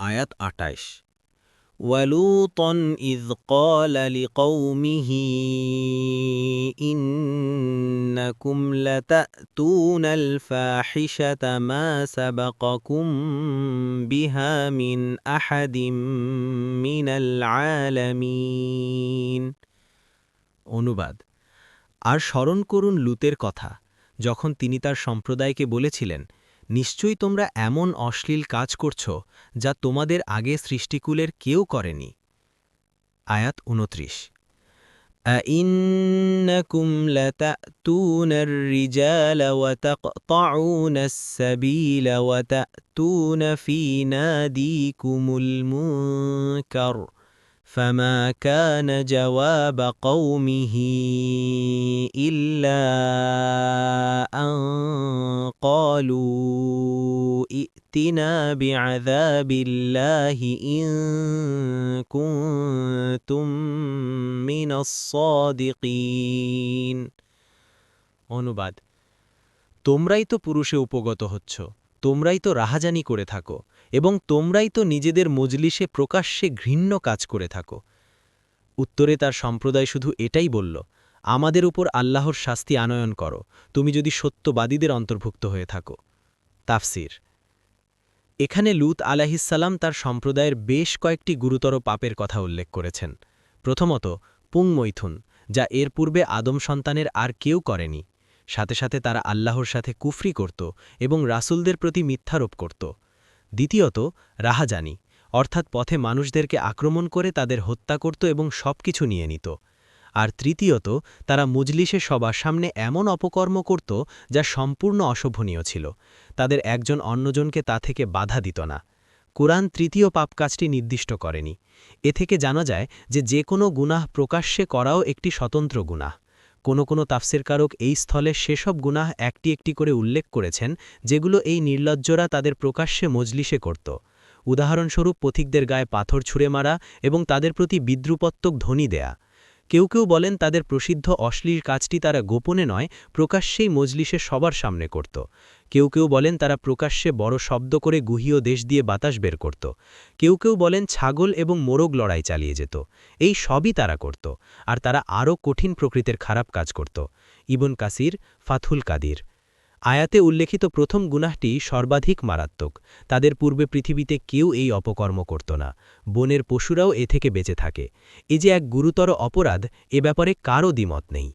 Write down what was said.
আয়াত ২৮ ওয়ালুতন ইয ক্বালা লিকওমিহি ইন্নাকুম লাতাতুনাল ফাহিশাতা মা সাবাকাকুম বিহা মিন আহাদিম মিনাল আলামিন। অনুবাদ। আর স্মরণ করুন লূতের কথা, যখন তিনি তার সম্প্রদায়কে বলেছিলেন, নিশ্চয়ই তোমরা এমন অশ্লীল কাজ করছ যা তোমাদের আগে সৃষ্টিকুলের কেউ করেনি। আয়াত ২৯ আইন্নাকুম লাতাতুনার রিজালা ওয়া তাকতাউনাস সাবিলা ওয়া তাতুনা ফি নাদিকুমুল মুনকার فما كان جواب قومه إلا أن قالوا ائتنا بعذاب الله إن كنتم من الصادقين। অনুবাদ। তোমরাই তো পুরুষে উপগত হচ্ছ, তোমরাই তো রাহাজানি করে থাকো, এবং তোমরাই তো নিজেদের মজলিসে প্রকাশ্যে ঘৃণ্য কাজ করে থাকো। উত্তরে তার সম্প্রদায় শুধু এটাই বলল, আমাদের উপর আল্লাহর শাস্তি আনয়ন করো, তুমি যদি সত্যবাদীদের অন্তর্ভুক্ত হয়ে থাকো। তাফসির। এখানে লূত আলাইহিসসালাম তার সম্প্রদায়ের বেশ কয়েকটি গুরুতর পাপের কথা উল্লেখ করেছেন। প্রথমত, পুংমৈথুন, যা এর পূর্বে আদম সন্তানের আর কেউ করেনি। সাথে সাথে তারা আল্লাহর সাথে কুফরি করত এবং রাসূলদের প্রতি মিথ্যারোপ করত। দ্বিতীয়ত, রাহাজানি, অর্থাৎ পথে মানুষদেরকে আক্রমণ করে তাদের হত্যা করত এবং সবকিছু নিয়ে নিত। আর তৃতীয়ত, তারা মজলিসে সবার সামনে এমন অপকর্ম করত যা সম্পূর্ণ অশোভনীয় ছিল। তাদের একজন অন্যজনকে তা থেকে বাধা দিত না। কুরআন তৃতীয় পাপ কাজটি নির্দিষ্ট করেনি। এ থেকে জানা যায় যে কোনো গুনাহ প্রকাশ্যে করাও একটি স্বতন্ত্র গুনাহ। কোনো তাফসিরকারক এই স্থলে সেসব গুনাহ একটি একটি করে উল্লেখ করেছেন যেগুলো এই নির্লজ্জরা তাদের প্রকাশ্যে মজলিসে করত। উদাহরণস্বরূপ পথিকদের গায়ে পাথর ছুঁড়ে মারা এবং তাদের প্রতি বিদ্রুপাত্মক ধ্বনি দেয়া। কেউ কেউ বলেন তাদের প্রসিদ্ধ অশ্লীল কাজটি তারা গোপনে নয়, প্রকাশ্যেই মজলিসে সবার সামনে করত। কেউ কেউ বলেন তারা প্রকাশ্যে বড় শব্দ করে গুহীয় দেশ দিয়ে বাতাস বের করত। কেউ কেউ বলেন ছাগল এবং মোরগ লড়াই চালিয়ে যেত। এই সবই তারা করত, আর তারা আরও কঠিন প্রকৃতির খারাপ কাজ করত। ইবন কাসির, ফাথুল কাদির। আয়াতে উল্লেখিত প্রথম গুনাহটি সর্বাধিক মারাত্মক। তাদের পূর্বে পৃথিবীতে কেউ এই অপকর্ম করত না। বনের পশুরাও এ থেকে বেঁচে থাকে। এ যে এক গুরুতর অপরাধ, এ ব্যাপারে কারও দ্বিমত নেই।